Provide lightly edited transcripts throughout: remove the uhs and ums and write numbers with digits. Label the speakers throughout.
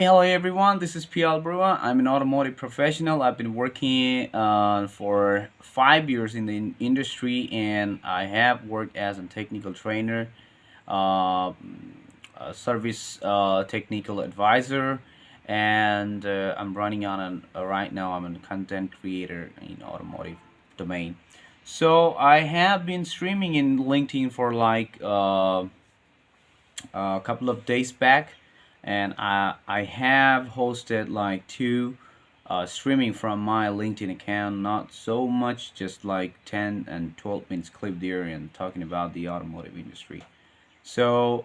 Speaker 1: Hello everyone, this is PL Brewer. I'm an automotive professional. I've been working for 5 years in the industry, and I have worked as a technical trainer, uh, a service technical advisor, and I'm running on right now. I'm a content creator in automotive domain. So I have been streaming in LinkedIn for like a couple of days back, and I have hosted like two streaming from my LinkedIn account. Not so much, just like 10 and 12 minutes clip there, and talking about the automotive industry. So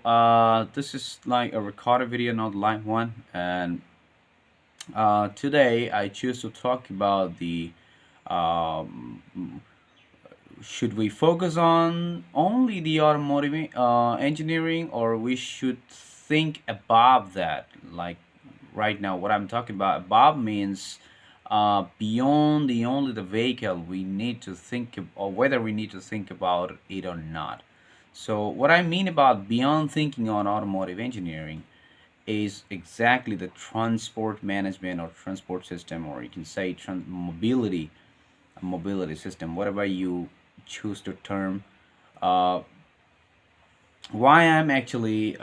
Speaker 1: this is like a recorded video, not live one. And today I choose to talk about the um, should we focus on only the automotive engineering, or we should think above that? Like right now, what I'm talking about above means beyond the only the vehicle. We need to think or whether we need to think about it or not. So what I mean about beyond thinking on automotive engineering is exactly the transport management or transport system, or you can say mobility system, whatever you choose to term. Uh, why I'm actually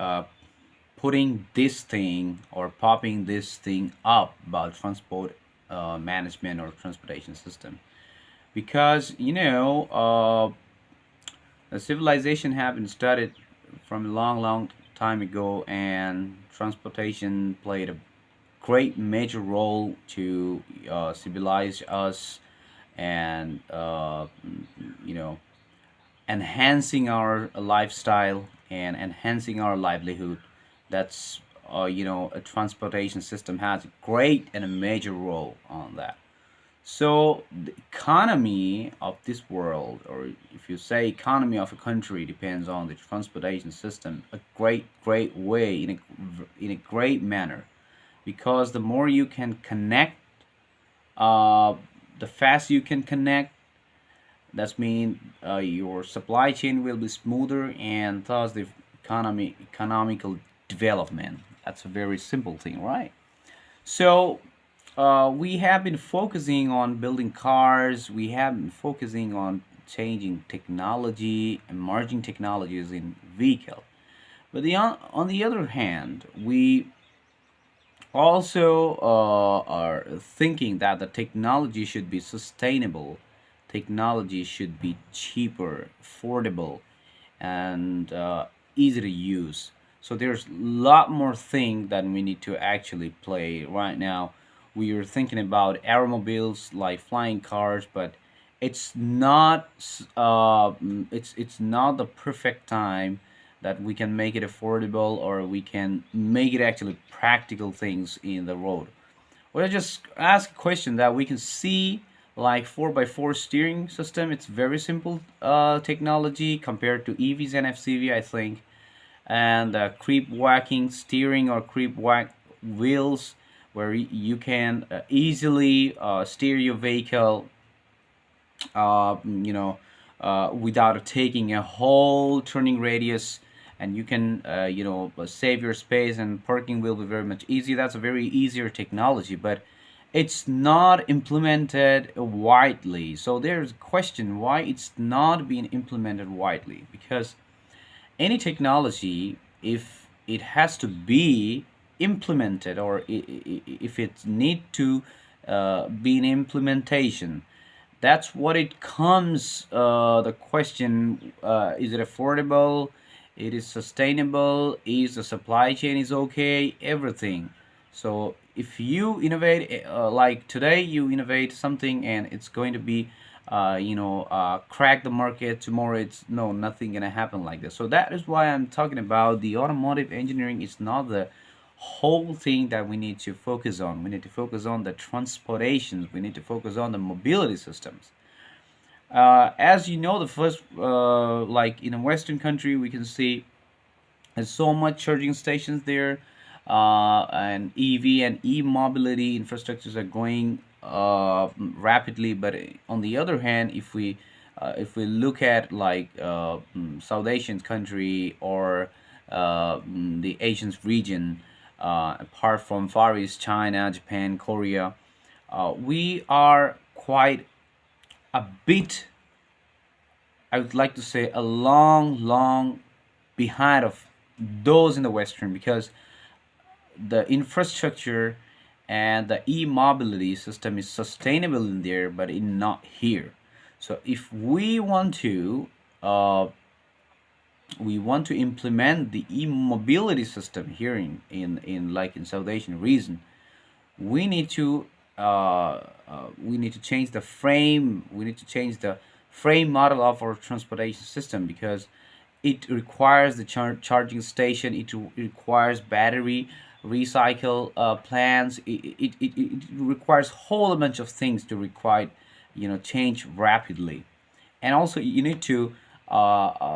Speaker 1: putting this thing or popping this thing up about transport management or transportation system, because the civilization have been started from a long time ago, and transportation played a great major role to civilize us, and you know enhancing our lifestyle and enhancing our livelihood. That's a transportation system has a great and a major role on that. So the economy of this world, or if you say economy of a country, depends on the transportation system a great way, in a great manner, because the more you can connect, uh, the faster you can connect. That means your supply chain will be smoother, and thus the economical development. That's a very simple thing, right? So we have been focusing on building cars. We have been focusing on changing technology, emerging technologies in vehicle. But on the other hand, we also are thinking that the technology should be sustainable, technology should be cheaper, affordable, and easy to use. So there's a lot more thing that we need to actually play right now. We are thinking about aeromobiles like flying cars, but it's not the perfect time that we can make it affordable, or we can make it actually practical things in the road. Well, I just ask a question that we can see, like 4x4 steering system. It's very simple technology compared to EVs and FCV, I think. And creep whacking steering, or creep whack wheels, where you can easily steer your vehicle, without taking a whole turning radius, and you can save your space, and parking will be very much easy. That's a very easier technology, but it's not implemented widely. So there's a question why it's not being implemented widely, because any technology, if it has to be implemented, or if it need to be an implementation, that's what it comes the question, is it affordable, it is sustainable, is the supply chain is okay, everything. So if you innovate, like today you innovate something and it's going to be crack the market, tomorrow it's no, nothing gonna happen like this. So that is why I'm talking about the automotive engineering is not the whole thing that we need to focus on. We need to focus on the transportations, we need to focus on the mobility systems. As you know, the first, like in a Western country, we can see there's so much charging stations there, and EV and e-mobility infrastructures are going rapidly. But on the other hand, if we look at like South Asian country, or the Asian region, apart from Far East, China, Japan, Korea, we are quite a bit, I would like to say, a long behind of those in the Western, because the infrastructure and the e-mobility system is sustainable in there, but in not here. So if uh, we want to implement the e-mobility system here in like in South Asian region, we need to we need to change the frame. We need to change the frame model of our transportation system, because it requires the charging station. It requires battery recycle plants. It requires whole bunch of things to require, change rapidly. And also you need to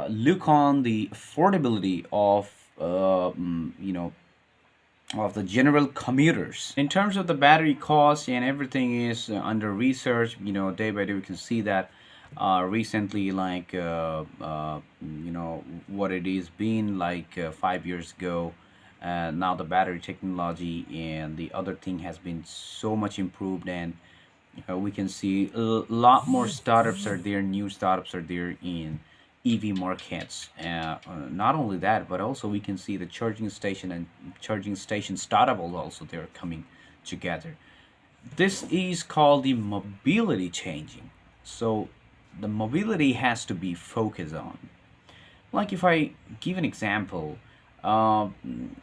Speaker 1: look on the affordability of of the general commuters. In terms of the battery cost and everything is under research, day by day we can see that recently, like what it is been like 5 years ago. Now the battery technology and the other thing has been so much improved, and we can see a lot more startups are there, new startups are there in EV markets. Not only that, but also we can see the charging station and charging station startup also they're coming together. This is called the mobility changing. So the mobility has to be focused on. Like if I give an example, uh,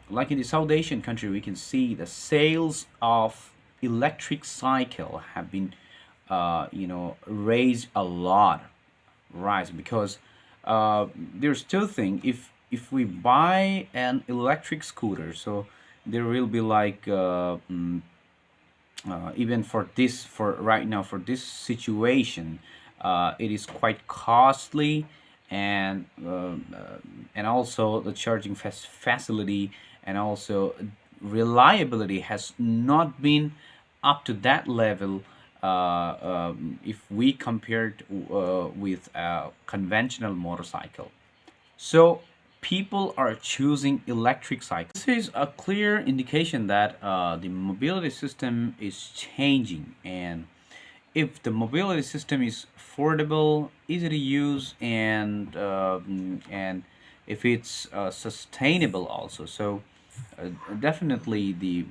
Speaker 1: like in the South Asian country, we can see the sales of electric cycle have been, raised a lot, rise, because there's two things. If we buy an electric scooter, so there will be like even for right now for this situation, it is quite costly, and also the charging facility and also reliability has not been up to that level, if we compared with a conventional motorcycle. So people are choosing electric cycles. This is a clear indication that the mobility system is changing, and if the mobility system is affordable, easy to use, and if it's sustainable also, so definitely the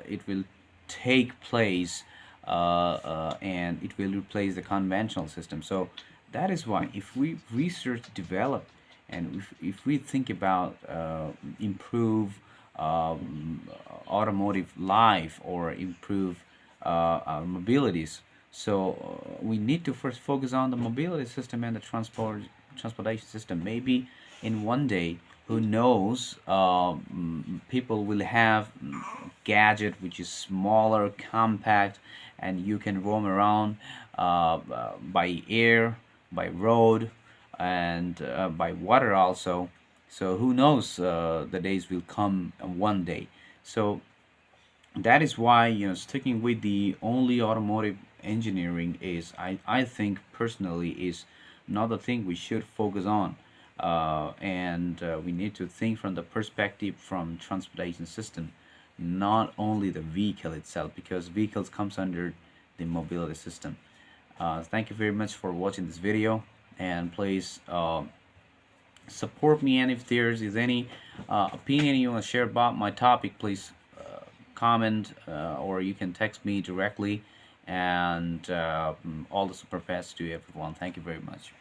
Speaker 1: it will take place, and it will replace the conventional system. So that is why if we research, develop, and if we think about improve automotive life or improve our mobilities, so we need to first focus on the mobility system and the transportation system. Maybe in one day, who knows, people will have gadget which is smaller, compact, and you can roam around by air, by road, and by water also. So who knows, the days will come one day. So that is why, sticking with the only automotive engineering is, I think personally, is not the thing we should focus on. And we need to think from the perspective from transportation system, not only the vehicle itself, because vehicles comes under the mobility system. Thank you very much for watching this video, and please support me, and if there is any opinion you want to share about my topic, please comment, or you can text me directly, and all the super fast to everyone. Thank you very much.